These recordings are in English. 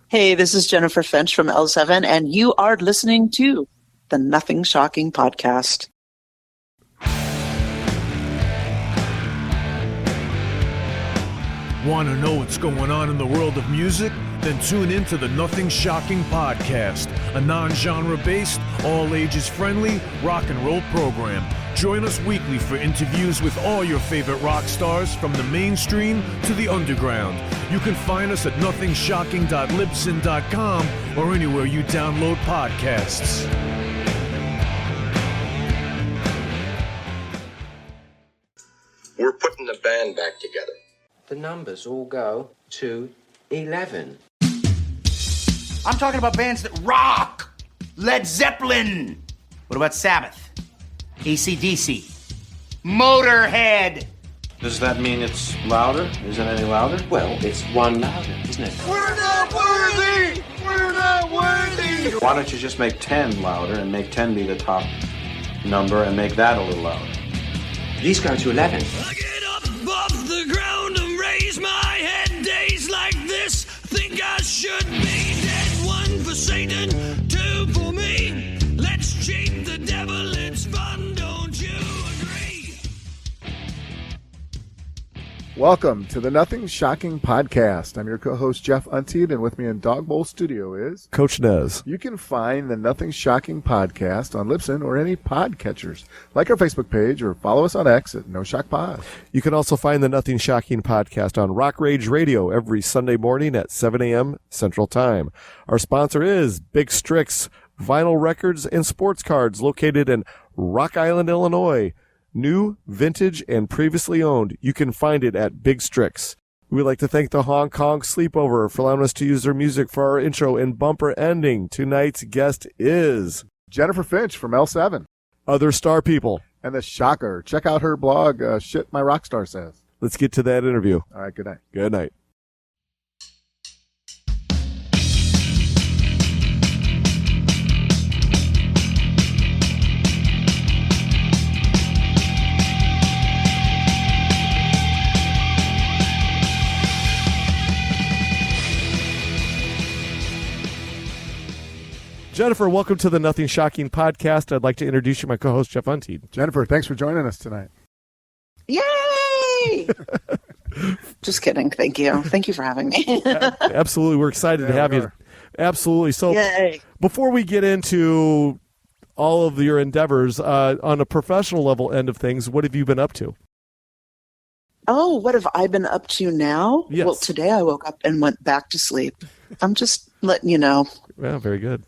Hey, this is Jennifer Finch from L7, and you are listening to the Nothing Shocking podcast. Want to know what's going on in the world of music? Then tune in to the Nothing Shocking podcast, a non-genre based, all ages friendly rock and roll program. Join us weekly for interviews with all your favorite rock stars from the mainstream to the underground. You can find us at nothingshocking.libsyn.com or anywhere you download podcasts. We're putting the band back together. The numbers all go to 11. I'm talking about bands that rock. Led Zeppelin. What about Sabbath? AC/DC. Motorhead. Does that mean it's louder? Is it any louder? Well, it's one louder, isn't it? We're not worthy! We're not worthy! Why don't you just make 10 louder and make 10 be the top number and make that a little louder? These go to 11. I get up off the ground and raise my head. Days like this, think I should be dead. One for Satan, two for me. Let's cheat the devil, it's fun, don't you agree? Welcome to the Nothing Shocking podcast. I'm your co-host, Jeff Untied, and with me in Dog Bowl Studio is Coach Nez. You can find the Nothing Shocking podcast on Libsyn or any podcatchers. Like our Facebook page or follow us on X at No Shock Pod. You can also find the Nothing Shocking podcast on Rock Rage Radio every Sunday morning at 7 a.m. Central Time. Our sponsor is Big Strix Vinyl Records and Sports Cards, located in Rock Island, Illinois. New, vintage, and previously owned. You can find it at Big Strix. We'd like to thank the Hong Kong Sleepover for allowing us to use their music for our intro and bumper ending. Tonight's guest is Jennifer Finch from L7. Other Star People. And the Shocker. Check out her blog, Shit My Rockstar Says. Let's get to that interview. All right, good night. Good night. Jennifer, welcome to the Nothing Shocking podcast. I'd like to introduce you my co-host, Jeff Untied. Jennifer, thanks for joining us tonight. Yay! Just kidding. Thank you. Thank you for having me. Absolutely. We're excited to have you. Absolutely. So Yay. Before we get into all of your endeavors, on a professional level end of things, what have you been up to? Oh, what have I been up to now? Yes. Well, today I woke up and went back to sleep. I'm just letting you know. Yeah, very good.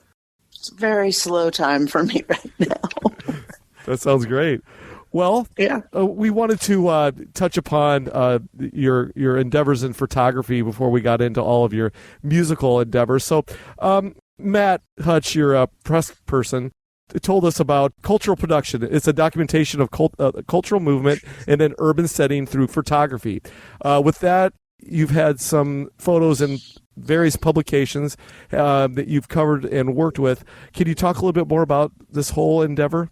It's a very slow time for me right now. That sounds great. Well, yeah. We wanted to touch upon your endeavors in photography before we got into all of your musical endeavors. So, Matt Hutch, your press person, told us about cultural production. It's a documentation of cultural movement in an urban setting through photography. With that, you've had some photos in various publications that you've covered and worked with. Can you talk a little bit more about this whole endeavor?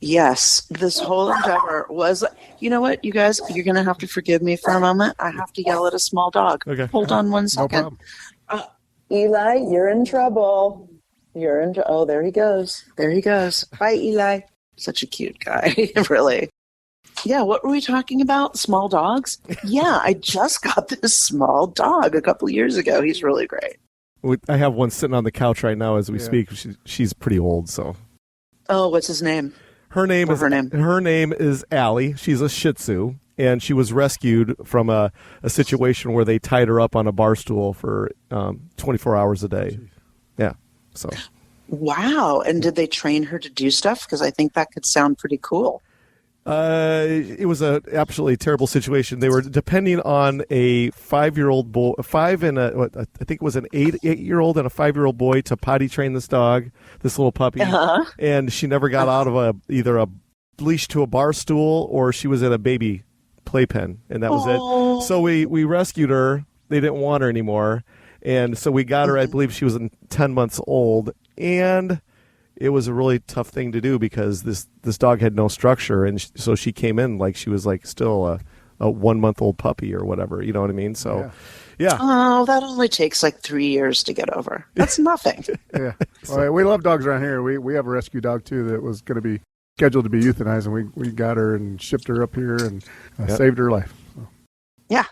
Yes, this whole endeavor was, you know what, you guys, you're going to have to forgive me for a moment. I have to yell at a small dog. Okay. Hold on one second. No problem. Eli, you're in trouble. Oh, there he goes. There he goes. Bye, Eli. Such a cute guy, really. Yeah, what were we talking about? Small dogs? Yeah, I just got this small dog a couple years ago. He's really great. I have one sitting on the couch right now as we speak. She's pretty old, so. Oh, what's his name? Her name is Allie. She's a Shih Tzu, and she was rescued from a situation where they tied her up on a bar stool for 24 hours a day. Yeah, so. Wow, and did they train her to do stuff? Because I think that could sound pretty cool. It was a absolutely terrible situation. They were depending on a 5-year-old boy, I think it was an 8-year-old and a 5-year-old boy to potty train this dog, this little puppy. Uh-huh. And she never got out of either a leash to a bar stool or she was in a baby playpen, and that was it. So we rescued her. They didn't want her anymore, and so we got her. I believe she was 10 months old, and it was a really tough thing to do because this dog had no structure, and so she came in like she was like still a 1-month-old puppy or whatever. You know what I mean? So, yeah. Oh, that only takes like 3 years to get over. That's nothing. Yeah. Well, we love dogs around here. We have a rescue dog, too, that was going to be scheduled to be euthanized, and we got her and shipped her up here and saved her life. So. Yeah.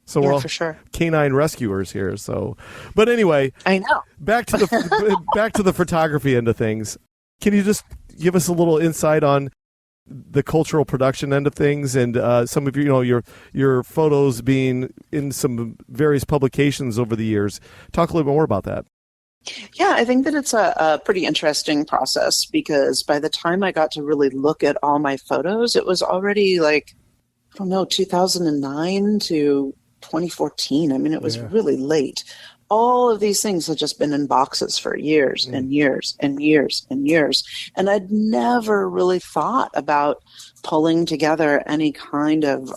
So we're all for sure canine rescuers here. So, but anyway, I know. Back to the photography end of things. Can you just give us a little insight on the cultural production end of things, and some of your photos being in some various publications over the years? Talk a little bit more about that. Yeah, I think that it's a pretty interesting process, because by the time I got to really look at all my photos, it was already 2009 to 2014. I mean, it was really late. All of these things had just been in boxes for years and years and years and years. And I'd never really thought about pulling together any kind of,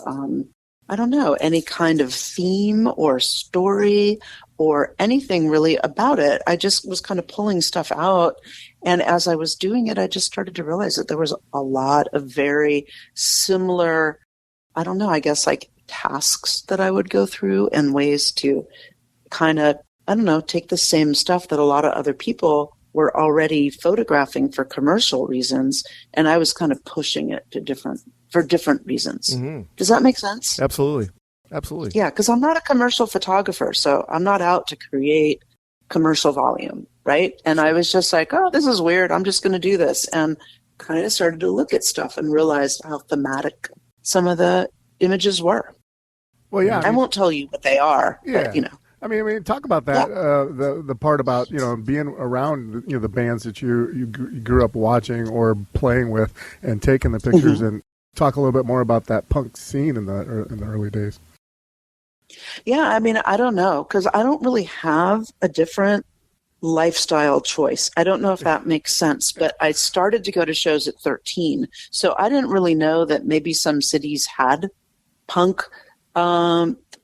any kind of theme or story or anything really about it. I just was kind of pulling stuff out. And as I was doing it, I just started to realize that there was a lot of very similar, tasks that I would go through, and ways to kind of, take the same stuff that a lot of other people were already photographing for commercial reasons, and I was kind of pushing it for different reasons. Mm-hmm. Does that make sense? Absolutely. Yeah, because I'm not a commercial photographer, so I'm not out to create commercial volume, right? And I was just like, oh, this is weird. I'm just going to do this. And kind of started to look at stuff and realized how thematic some of the images were. Well, yeah. I won't tell you what they are, but, I mean, talk about that. The part about being around the bands that you grew up watching or playing with, and taking the pictures, and talk a little bit more about that punk scene in the early days. Yeah, I mean, I don't know, because I don't really have a different lifestyle choice. I don't know if that makes sense, but I started to go to shows at 13, so I didn't really know that maybe some cities had punk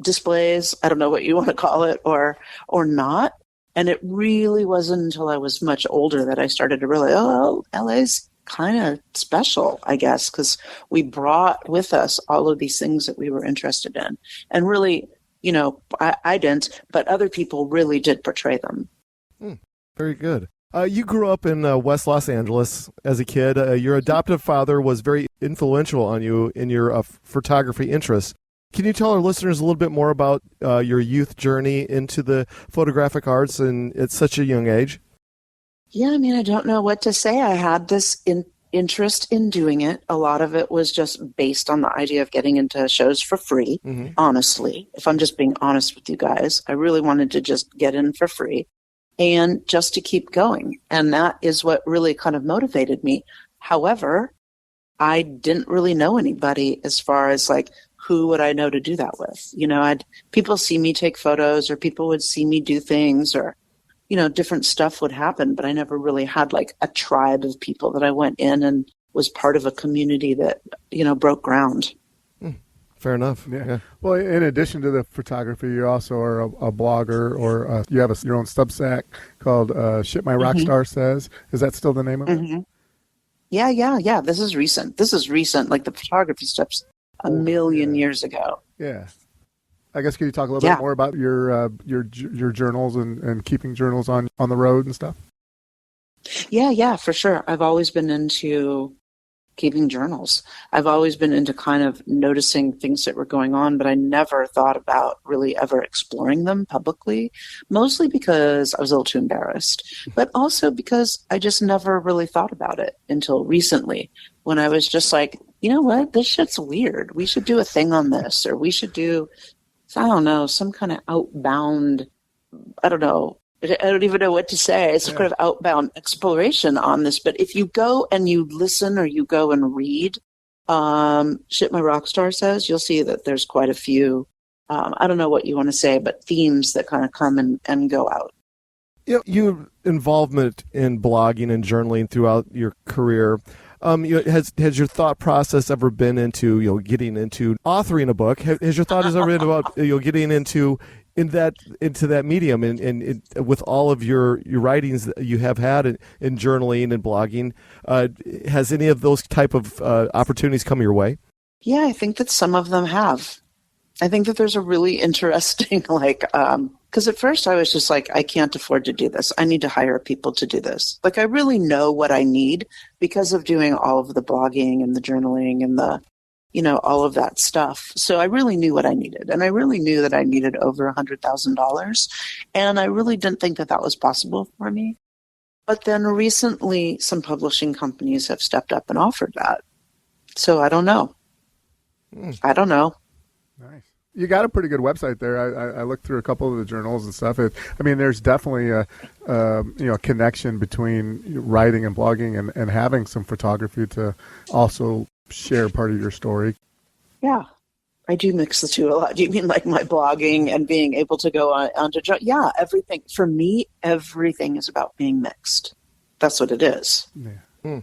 displays. I don't know what you want to call it, or not. And it really wasn't until I was much older that I started to realize, oh, LA's kind of special, I guess, because we brought with us all of these things that we were interested in. And really, I didn't, but other people really did portray them. Very good. You grew up in West Los Angeles as a kid. Your adoptive father was very influential on you in your photography interests. Can you tell our listeners a little bit more about your youth journey into the photographic arts and at such a young age? Yeah, I mean, I don't know what to say. I had this interest in doing it. A lot of it was just based on the idea of getting into shows for free, honestly. If I'm just being honest with you guys, I really wanted to just get in for free and just to keep going. And that is what really kind of motivated me. However, I didn't really know anybody as far as who would I know to do that with? People see me take photos, or people would see me do things, or, different stuff would happen, but I never really had a tribe of people that I went in and was part of a community that, broke ground. Fair enough. Yeah. Well, in addition to the photography, you also are a blogger, or you have your own Substack called Shit My Rockstar Says. Is that still the name of it? Yeah. This is recent. Like the photography stuff's a million years ago. Yeah. I guess, could you talk a little bit more about your journals and keeping journals on the road and stuff? Yeah, for sure. I've always been into keeping journals. I've always been into kind of noticing things that were going on, but I never thought about really ever exploring them publicly, mostly because I was a little too embarrassed, but also because I just never really thought about it until recently, when I was just like, you know what, this shit's weird. We should do a thing on this, or we should do, I don't know, some kind of outbound, I don't even know what to say. It's kind of outbound exploration on this. But if you go and you listen, or you go and read Shit My Rockstar Says, you'll see that there's quite a few, I don't know what you want to say, but themes that kind of come and go out. Your involvement in blogging and journaling throughout your career, has your thought process ever been into getting into authoring a book? Has your thought ever been about getting into that medium, and with all of your writings that you have had in journaling and blogging, has any of those type of opportunities come your way? Yeah, I think that some of them have. I think that there's a really interesting, because at first I was just like, I can't afford to do this. I need to hire people to do this. Like, I really know what I need because of doing all of the blogging and the journaling and all of that stuff. So I really knew what I needed. And I really knew that I needed over $100,000. And I really didn't think that that was possible for me. But then recently, some publishing companies have stepped up and offered that. So I don't know. I don't know. Nice. You got a pretty good website there. I looked through a couple of the journals and stuff. There's definitely a connection between writing and blogging and having some photography to also share part of your story. Yeah, I do mix the two a lot. Do you mean like my blogging and being able to go on to yeah, everything. For me, everything is about being mixed. That's what it is. Yeah.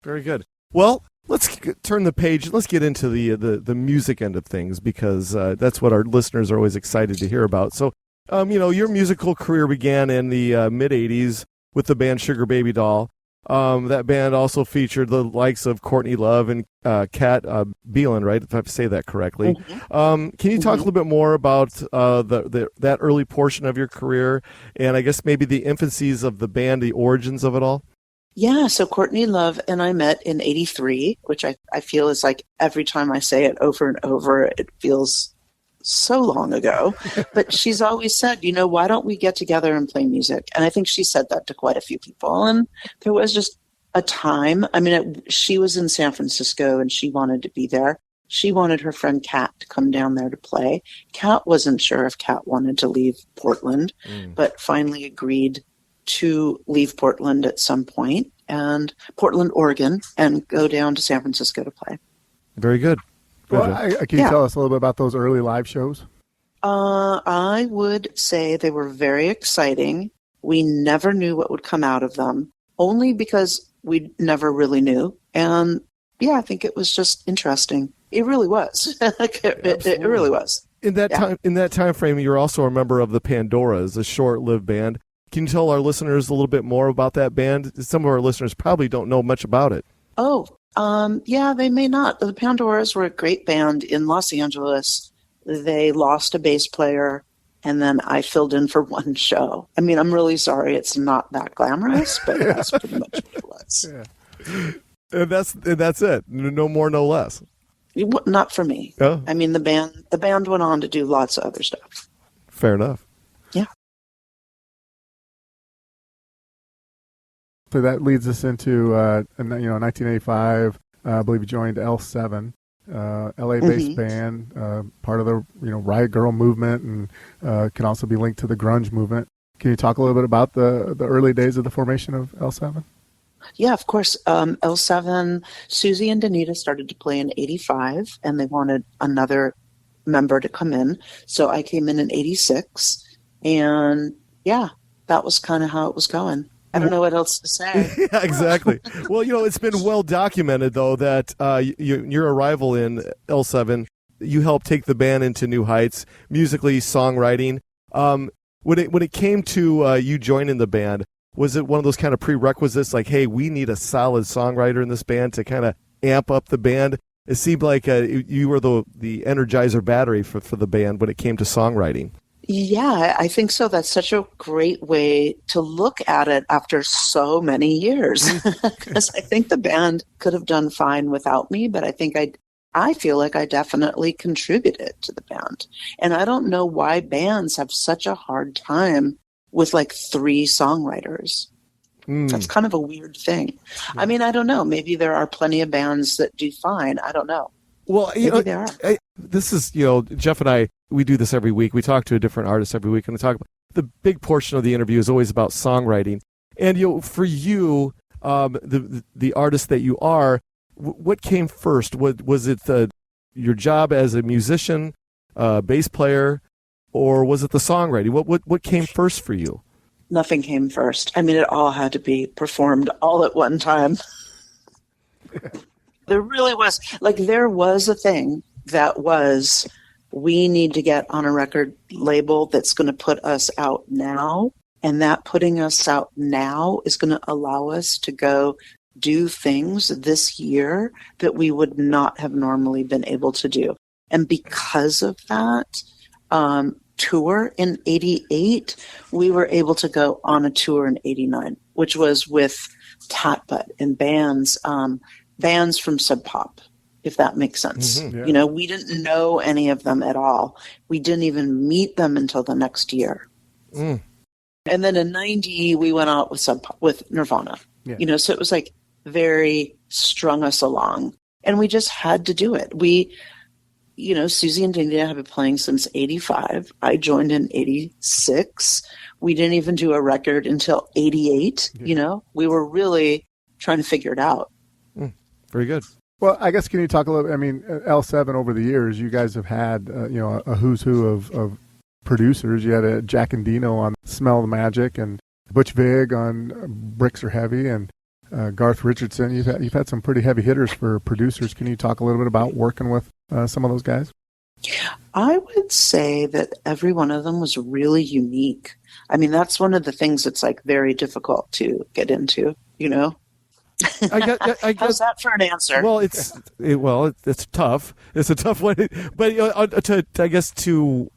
Very good. Well, let's turn the page. Let's get into the music end of things because that's what our listeners are always excited to hear about. So, your musical career began in the mid-'80s with the band Sugar Baby Doll. That band also featured the likes of Courtney Love and Kat Beelan, right? If I say that correctly. Mm-hmm. Can you talk a little bit more about that early portion of your career and I guess maybe the infancies of the band, the origins of it all? Yeah, so Courtney Love and I met in '83, which I feel is like every time I say it over and over, it feels so long ago. But she's always said, why don't we get together and play music? And I think she said that to quite a few people. And there was just a time. She was in San Francisco and she wanted to be there. She wanted her friend Kat to come down there to play. Kat wasn't sure if Kat wanted to leave Portland, but finally agreed to leave Portland at some point, and Portland, Oregon, and go down to San Francisco to play. Very good. Well, can you tell us a little bit about those early live shows? I would say they were very exciting. We never knew what would come out of them, only because we never really knew. And yeah, I think it was just interesting. It really was. It really was. In that time frame, you're also a member of the Pandoras, a short-lived band. Can you tell our listeners a little bit more about that band? Some of our listeners probably don't know much about it. Yeah, they may not. The Pandoras were a great band in Los Angeles. They lost a bass player, and then I filled in for one show. I'm really sorry it's not that glamorous, but that's pretty much what it was. Yeah. And that's it. No more, no less. Not for me. Oh. The band went on to do lots of other stuff. Fair enough. Yeah. So that leads us into 1985. I believe you joined L7, LA-based band, part of the Riot Girl movement, and can also be linked to the grunge movement. Can you talk a little bit about the early days of the formation of L7? Yeah, of course. L7, Susie and Danita started to play in '85, and they wanted another member to come in. So I came in '86, and yeah, that was kind of how it was going. I don't know what else to say. Yeah, exactly. Well, it's been well documented, though, that your arrival in L7, you helped take the band into new heights, musically, songwriting. When it came to you joining the band, was it one of those kind of prerequisites, like, hey, we need a solid songwriter in this band to kind of amp up the band? It seemed like you were the energizer battery for the band when it came to songwriting. Yeah, I think so. That's such a great way to look at it after so many years. Because I think the band could have done fine without me, but I feel like I definitely contributed to the band. And I don't know why bands have such a hard time with like 3 songwriters. That's kind of a weird thing. Yeah. I don't know. Maybe there are plenty of bands that do fine. I don't know. Well, maybe there are. This is, Jeff and I, we do this every week. We talk to a different artist every week, and we talk about the big portion of the interview is always about songwriting. And for you, the artist that you are, what came first? Was it your job as a musician, bass player, or was it the songwriting? What came first for you? Nothing came first. It all had to be performed all at one time. There really was. There was a thing that was, we need to get on a record label that's going to put us out now. And that putting us out now is going to allow us to go do things this year that we would not have normally been able to do. And because of that tour in 88, we were able to go on a tour in 89, which was with Tatbutt and bands from Sub Pop, if that makes sense. Mm-hmm, yeah. You know, we didn't know any of them at all. We didn't even meet them until the next year. Mm. And then in 90, we went out with Nirvana. Yeah. You know, so it was like very strung us along. And we just had to do it. We, you know, Susie and Dana have been playing since 85. I joined in 86. We didn't even do a record until 88. Yeah. You know, we were really trying to figure it out. Very good. Well, I guess can you talk a little? I mean, L7 over the years, you guys have had you know, a who's who of producers. You had a Jack and Dino on "Smell the Magic" and Butch Vig on "Bricks Are Heavy" and Garth Richardson. You've had some pretty heavy hitters for producers. Can you talk a little bit about working with some of those guys? I would say that every one of them was really unique. I mean, that's one of the things that's like very difficult to get into, you know? How's that for an answer? Well, it's tough. It's a tough one, but you know, I guess to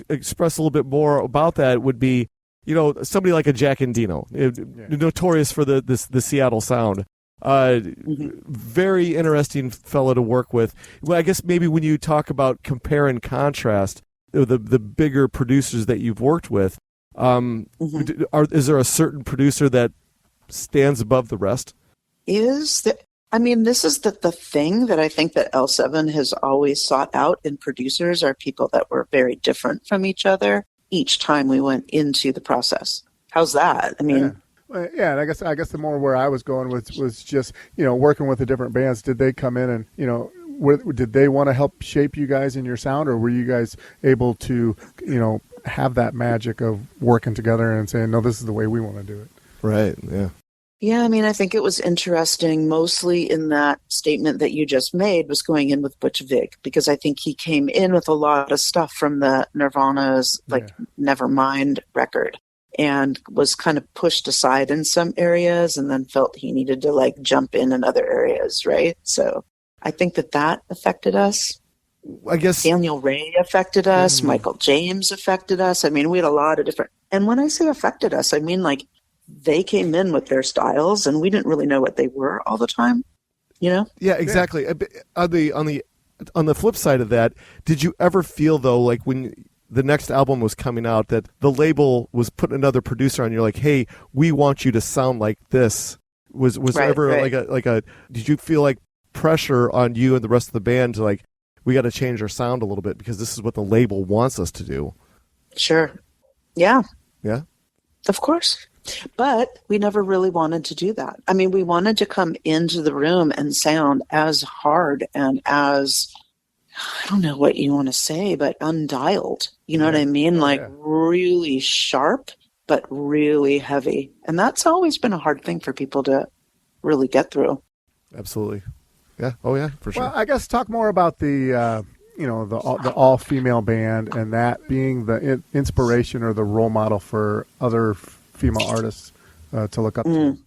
express a little bit more about that would be, you know, somebody like a Jack and Dino, notorious for the Seattle sound. Very interesting fellow to work with. Well, I guess maybe when you talk about compare and contrast the bigger producers that you've worked with, is there a certain producer that stands above the rest? This is the thing that I think that L7 has always sought out in producers are people that were very different from each other each time we went into the process. How's that? I mean, yeah, and I guess the more where I was going was just, you know, working with the different bands. Did they come in and, you know, did they want to help shape you guys in your sound, or were you guys able to, you know, have that magic of working together and saying, no, this is the way we want to do it? Right. Yeah. Yeah, I mean, I think it was interesting, mostly in that statement that you just made was going in with Butch Vig, because I think he came in with a lot of stuff from the Nirvana's Nevermind record and was kind of pushed aside in some areas and then felt he needed to like jump in other areas, right? So I think that affected us. I guess Daniel Ray affected us. Michael James affected us. I mean, we had a lot of different, and when I say affected us, I mean like they came in with their styles and we didn't really know what they were all the time, you know? Yeah, exactly. Yeah. On the flip side of that, did you ever feel though, like when the next album was coming out, that the label was putting another producer on, you're like, hey, we want you to sound like this? Was there ever like a did you feel like pressure on you and the rest of the band to like, we got to change our sound a little bit because this is what the label wants us to do? Sure. Yeah. Yeah. Of course. But we never really wanted to do that. I mean, we wanted to come into the room and sound as hard and as, I don't know what you want to say, but undialed. You know what I mean? Really sharp, but really heavy. And that's always been a hard thing for people to really get through. Absolutely. Yeah. Oh, yeah, for sure. Well, I guess talk more about the the all-female band and that being the inspiration or the role model for other female artists to look up to.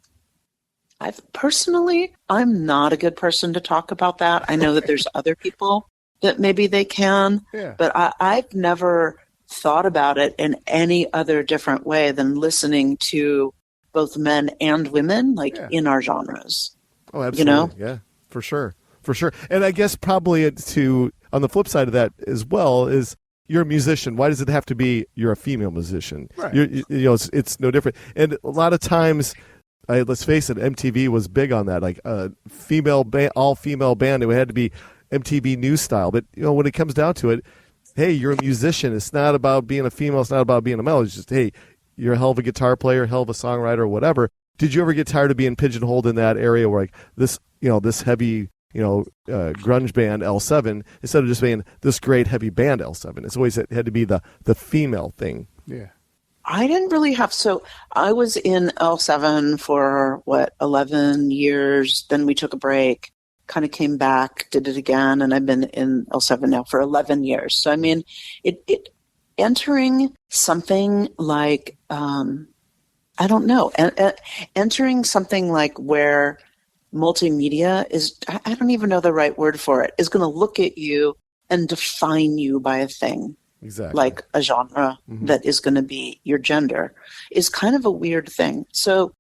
I'm not a good person to talk about that. I know that there's other people that maybe they can, but I've never thought about it in any other different way than listening to both men and women, in our genres. Oh, absolutely. You know? Yeah, for sure. And I guess probably on the flip side of that as well is you're a musician. Why does it have to be you're a female musician? Right. It's no different. And a lot of times, let's face it, MTV was big on that. Like a female all female band, it had to be MTV News style. But when it comes down to it, hey, you're a musician. It's not about being a female. It's not about being a male. It's just, hey, you're a hell of a guitar player, hell of a songwriter, or whatever. Did you ever get tired of being pigeonholed in that area where this heavy, grunge band L7, instead of just being this great heavy band L7, it's always had to be the female thing. Yeah. I didn't really I was in L7 for 11 years. Then we took a break, kind of came back, did it again. And I've been in L7 now for 11 years. So, I mean, it entering something like, I I don't know. And entering something like where multimedia is, I don't even know the right word for it, is going to look at you and define you by a thing. Exactly. Like a genre that is going to be your gender is kind of a weird thing. So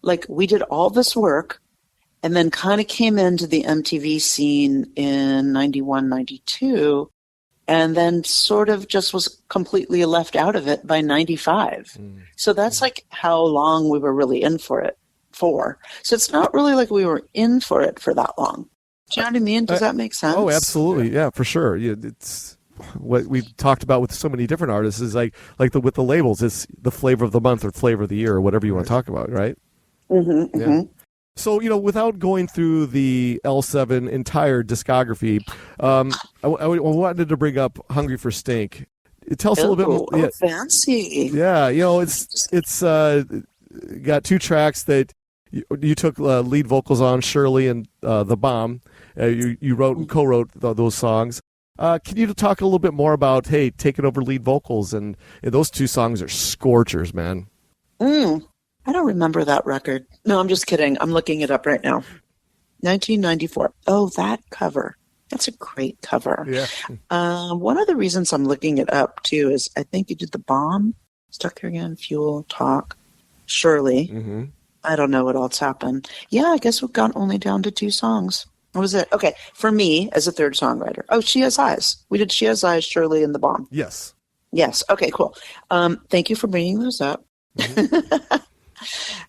like we did all this work and then kind of came into the MTV scene in 91, 92, and then sort of just was completely left out of it by 95. So that's like how long we were really in for it for. So it's not really like we were in for it for that long. Do you know what I mean? Does that make sense? Oh, absolutely. Yeah, for sure. Yeah, it's what we've talked about with so many different artists is like with the labels, it's the flavor of the month or flavor of the year or whatever you want to talk about, right? Yeah. So, without going through the L7 entire discography, I wanted to bring up "Hungry for Stink." Tell us a little bit more. Yeah. Fancy. Yeah, it's got 2 tracks that you took lead vocals on, Shirley and The Bomb. You wrote and co-wrote those songs. Can you talk a little bit more about, taking over lead vocals? And those 2 songs are scorchers, man. I don't remember that record. No, I'm just kidding. I'm looking it up right now. 1994. Oh, that cover. That's a great cover. Yeah. One of the reasons I'm looking it up, too, is I think you did The Bomb, Stuck Here Again, Fuel, Talk, Shirley. I don't know what else happened. Yeah, I guess we've gone only down to 2 songs. What was it? Okay, for me, as a third songwriter. Oh, She Has Eyes. We did She Has Eyes, Shirley, and The Bomb. Yes. Yes. Okay, cool. Thank you for bringing those up.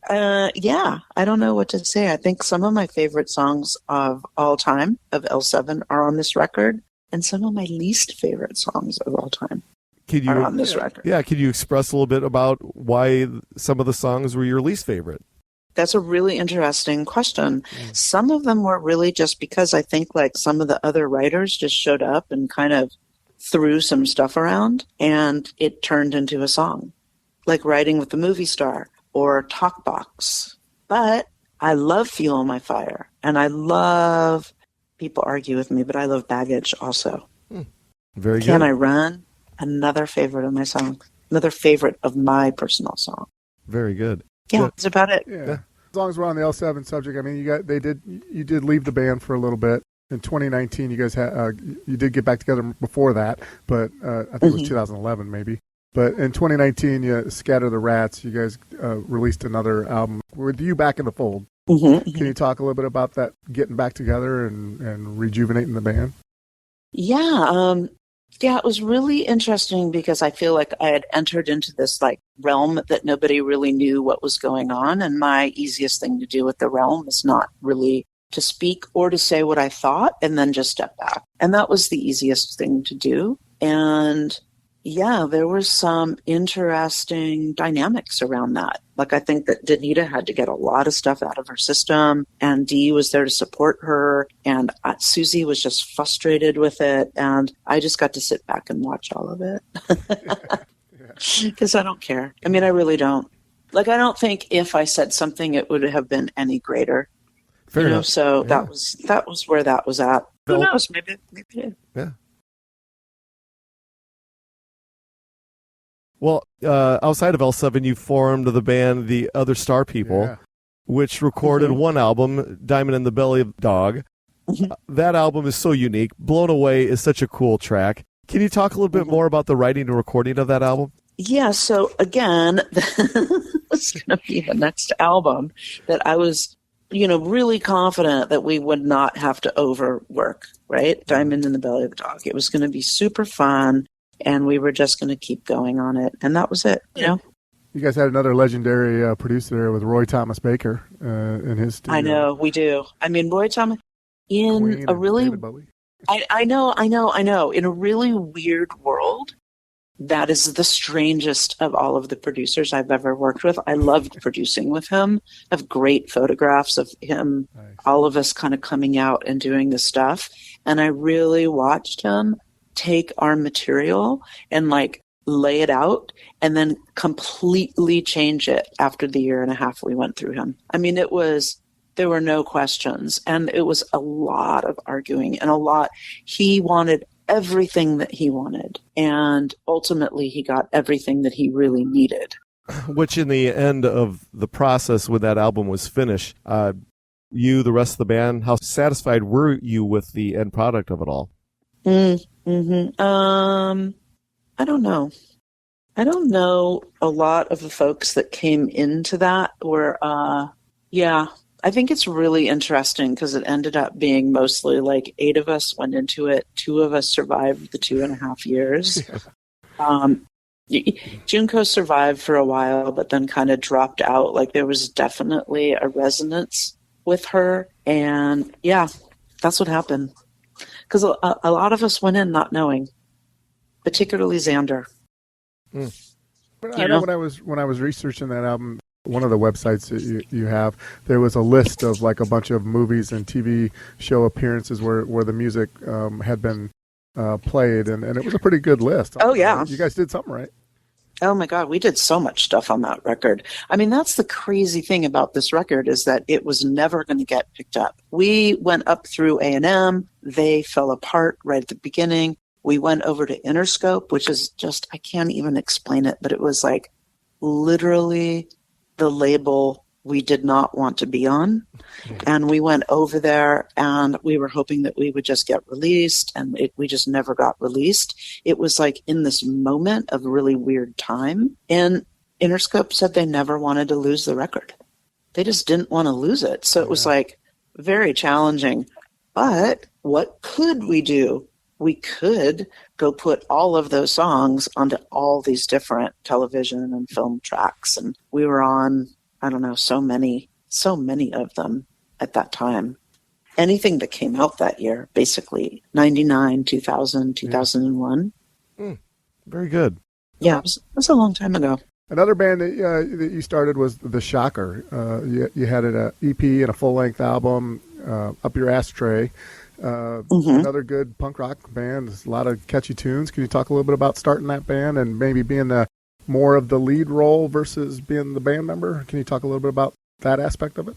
Yeah, I don't know what to say. I think some of my favorite songs of all time of L7 are on this record, and some of my least favorite songs of all time are on this record. Yeah, could you express a little bit about why some of the songs were your least favorite? That's a really interesting question. Some of them were really just because I think like some of the other writers just showed up and kind of threw some stuff around and it turned into a song, like Writing with the Movie Star or Talk Box. But I love Fuel My Fire, and I love, people argue with me, but I love Baggage also. Very good. Can I Run? Another favorite of my songs. Another favorite of my personal song. Very good. Yeah, that's about it. Yeah. As long as we're on the L7 subject, I mean, you did leave the band for a little bit. In 2019, you guys you did get back together before that, but I think it was 2011 maybe. But in 2019, you Scatter the Rats. You guys released another album with you back in the fold. Can you talk a little bit about that, getting back together and rejuvenating the band? Yeah, yeah, it was really interesting because I feel like I had entered into this like realm that nobody really knew what was going on, and my easiest thing to do with the realm is not really to speak or to say what I thought and then just step back. And that was the easiest thing to do. And yeah, there was some interesting dynamics around that. Like I think that Danita had to get a lot of stuff out of her system, and Dee was there to support her, and Susie was just frustrated with it, and I just got to sit back and watch all of it. Because I don't care. I mean, I really don't. Like, I don't think if I said something, it would have been any greater. Fair enough. So that was where that was at. Who knows? Maybe it did. Yeah. Well, outside of L7, you formed the band The Other Star People, which recorded one album, Diamond in the Belly of the Dog. That album is so unique. Blown Away is such a cool track. Can you talk a little bit more about the writing and recording of that album? Yeah, so again, it's going to be the next album that I was, really confident that we would not have to overwork, right? Diamond in the Belly of the Dog. It was going to be super fun, and we were just going to keep going on it. And that was it, You guys had another legendary producer there with Roy Thomas Baker in his studio. I know, we do. I mean, Roy Thomas, in a really... I know. In a really weird world, that is the strangest of all of the producers I've ever worked with. I loved producing with him. I have great photographs of him, all of us kind of coming out and doing this stuff. And I really watched him take our material and like lay it out and then completely change it after the year and a half we went through him. I mean, there were no questions, and it was a lot of arguing and he wanted everything that he wanted, and ultimately he got everything that he really needed. which in the end of the process when that album was finished, you, the rest of the band, how satisfied were you with the end product of it all? I don't know. I don't know a lot of the folks that came into that were, I think it's really interesting because it ended up being mostly like 8 of us went into it. 2 of us survived the 2.5 years. Junko survived for a while, but then kind of dropped out. Like there was definitely a resonance with her. And yeah, that's what happened. Because a lot of us went in not knowing, particularly Xander. I know when I was researching that album, one of the websites that you have, there was a list of like a bunch of movies and TV show appearances where the music had been played, and it was a pretty good list. Oh, yeah. You guys did something right. Oh, my God. We did so much stuff on that record. I mean, that's the crazy thing about this record is that it was never going to get picked up. We went up through A&M. They fell apart right at the beginning. We went over to Interscope, which is just, I can't even explain it, but it was like literally the label we did not want to be on. And we went over there and we were hoping that we would just get released, and we just never got released. It was like in this moment of really weird time. And Interscope said they never wanted to lose the record. They just didn't want to lose it. So it was like very challenging. But what could we do? We could go put all of those songs onto all these different television and film tracks. And we were on, I don't know, so many of them at that time. Anything that came out that year, basically, 99, 2000, 2001. Very good. Yeah, it was a long time ago. Another band that you started was The Shocker. You had an EP and a full-length album, Up Your Ashtray. Another good punk rock band. There's a lot of catchy tunes. Can you talk a little bit about starting that band and maybe being more of the lead role versus being the band member? Can you talk a little bit about that aspect of it?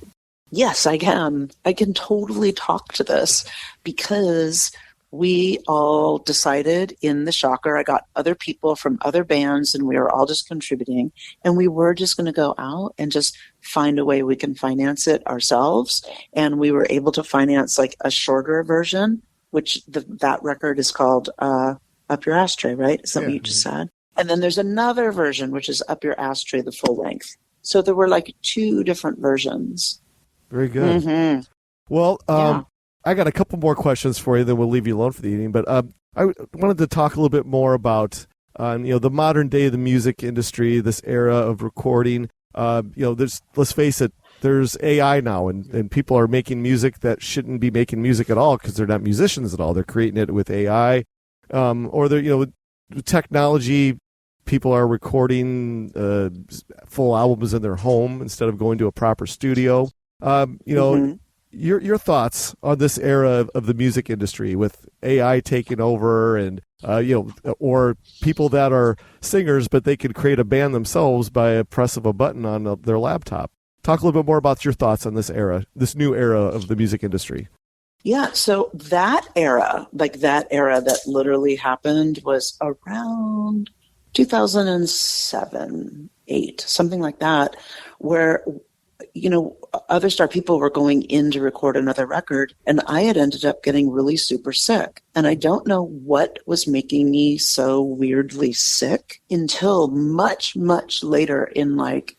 Yes, I can. I can totally talk to this because we all decided in The Shocker, I got other people from other bands and we were all just contributing, and we were just going to go out and just find a way we can finance it ourselves. And we were able to finance like a shorter version, which that record is called Up Your Ashtray, right? Is that what you just said? And then there's another version, which is Up Your Ashtray, the full length. So there were like 2 different versions. Very good. Well, I got a couple more questions for you, then we'll leave you alone for the evening. But I wanted to talk a little bit more about the modern day of the music industry, this era of recording. Let's face it, there's AI now, and people are making music that shouldn't be making music at all because they're not musicians at all. They're creating it with AI, or they're with technology. People are recording full albums in their home instead of going to a proper studio. Your thoughts on this era of the music industry with AI taking over, and or people that are singers but they could create a band themselves by a press of a button on their laptop. Talk a little bit more about your thoughts on this era, this new era of the music industry. Yeah, so that era that literally happened was around 2007, 8, something like that, where other star people were going in to record another record, and I had ended up getting really super sick. And I don't know what was making me so weirdly sick until much, much later in like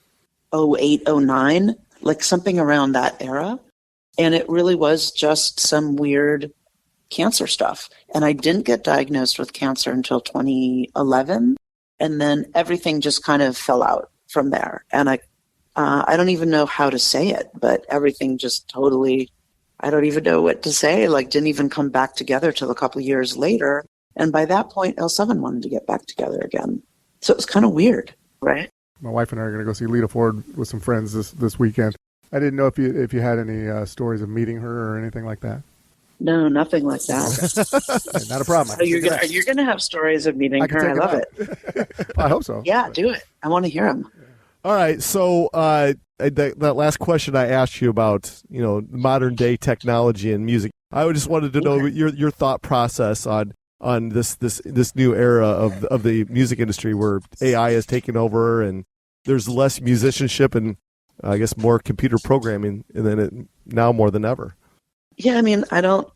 08, 09, like something around that era. And it really was just some weird cancer stuff. And I didn't get diagnosed with cancer until 2011. And then everything just kind of fell out from there. And I don't even know how to say it, but everything just totally, I don't even know what to say, like didn't even come back together till a couple of years later. And by that point, L7 wanted to get back together again. So it was kind of weird, right? My wife and I are going to go see Lita Ford with some friends this weekend. I didn't know if you had any stories of meeting her or anything like that. No, nothing like that. Not a problem. So you're going to have stories of meeting her. I love it. I hope so. Yeah, do it. I want to hear them. All right, so that last question I asked you about, modern day technology and music, I just wanted to know your thought process on this new era of the music industry where AI is taking over and there's less musicianship and I guess more computer programming than it now more than ever. Yeah, I mean, I don't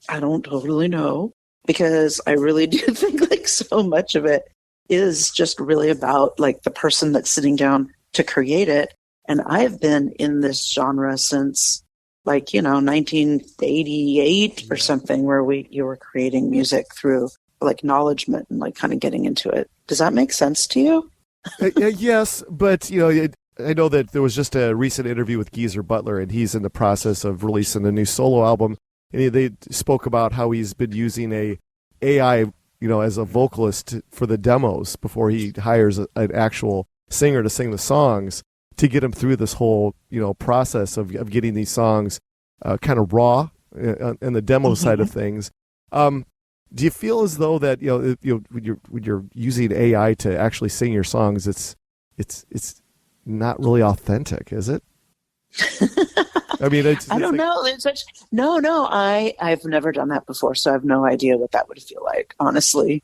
totally know, because I really do think like so much of it is just really about like the person that's sitting down to create it. And I've been in this genre since 1988 or something, where you were creating music through like acknowledgement and like kind of getting into it. Does that make sense to you? Yes, but I know that there was just a recent interview with Geezer Butler, and he's in the process of releasing a new solo album. And they spoke about how he's been using a AI, as a vocalist for the demos before he hires an actual singer to sing the songs, to get him through this whole, process of getting these songs kind of raw in the demo side of things. Do you feel as though that when you're using AI to actually sing your songs, it's not really authentic, is it? I mean, I don't know. No. I've never done that before, so I have no idea what that would feel like, honestly.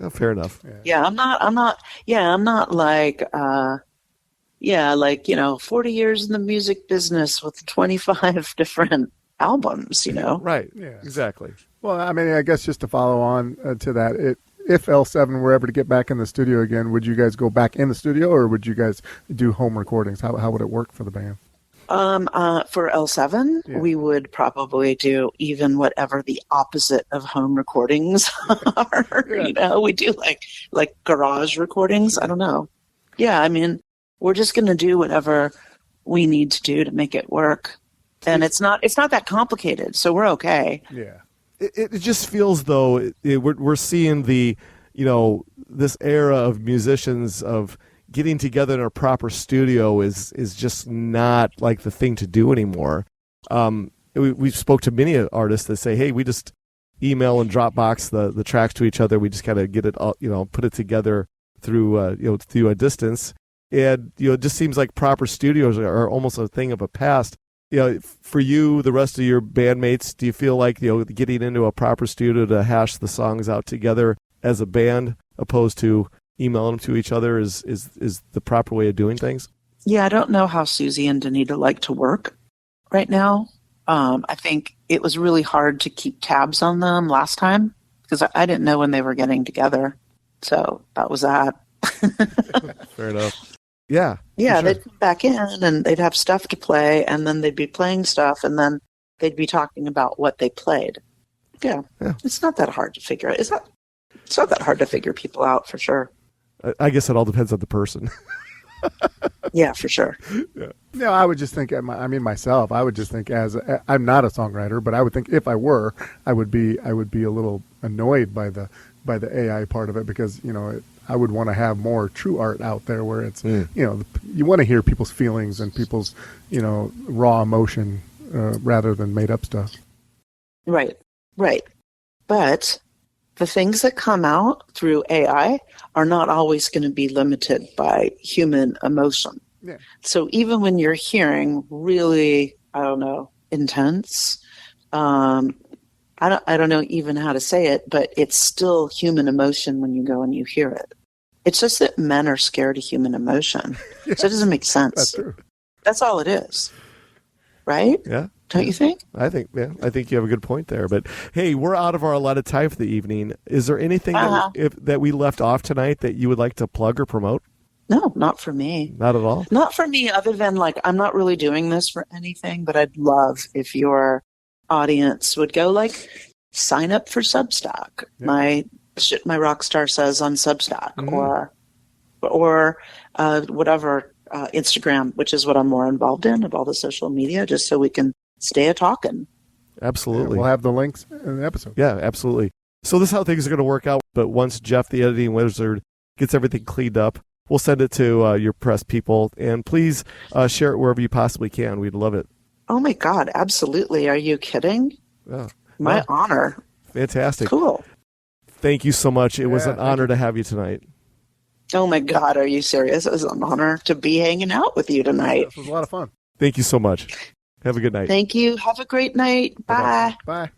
Oh, fair enough. Yeah, I'm not like 40 years in the music business with 25 different albums, Right. Yeah. Exactly. Well, I mean, I guess just to follow on to that, if L7 were ever to get back in the studio again, would you guys go back in the studio, or would you guys do home recordings? How would it work for the band? For L7, we would probably do even whatever the opposite of home recordings are. We do like garage recordings. I don't know. Yeah, I mean, we're just going to do whatever we need to do to make it work. And it's not that complicated, so we're okay. Yeah. It just feels though we're seeing the this era of musicians of getting together in a proper studio is just not like the thing to do anymore. We spoke to many artists that say, hey, we just email and Dropbox the tracks to each other. We just kind of get it all, put it together through through a distance. And it just seems like proper studios are almost a thing of a past. For you, the rest of your bandmates, do you feel like getting into a proper studio to hash the songs out together as a band, opposed to emailing them to each other, is the proper way of doing things? Yeah, I don't know how Susie and Danita like to work right now. I think it was really hard to keep tabs on them last time because I didn't know when they were getting together. So that was that. Fair enough. Yeah. Yeah, sure. they'd come back in and they'd have stuff to play, and then they'd be playing stuff, and then they'd be talking about what they played. Yeah. It's not that hard to figure out. It's not that hard to figure people out, for sure. I guess it all depends on the person. Yeah, for sure. Yeah. No, I would just think, myself, I would just think I'm not a songwriter, but I would think if I were, I would be a little annoyed by the AI part of it, because, I would want to have more true art out there where it's, you want to hear people's feelings and people's, raw emotion rather than made up stuff. Right. But the things that come out through AI are not always going to be limited by human emotion. Yeah. So even when you're hearing really, intense, I don't know even how to say it, but it's still human emotion when you go and you hear it. It's just that men are scared of human emotion. Yeah. So it doesn't make sense. That's true. That's all it is. Right? Yeah. Don't you think? I think you have a good point there. But hey, we're out of our allotted time for the evening. Is there anything that we left off tonight that you would like to plug or promote? No, not for me. Not at all? Not for me, other than I'm not really doing this for anything, but I'd love if your audience would go sign up for Substack. Yeah. My Shit My Rockstar Says on Substack, or whatever, Instagram, which is what I'm more involved in, of all the social media, just so we can stay a-talking. Absolutely. We'll have the links in the episode. Yeah, absolutely. So this is how things are going to work out. But once Jeff, the editing wizard, gets everything cleaned up, we'll send it to your press people. And please share it wherever you possibly can. We'd love it. Oh, my God. Absolutely. Are you kidding? Yeah. My honor. Fantastic. Cool. Thank you so much. It was an honor to have you tonight. Oh, my God. Are you serious? It was an honor to be hanging out with you tonight. This was a lot of fun. Thank you so much. Have a good night. Thank you. Have a great night. Bye. Bye.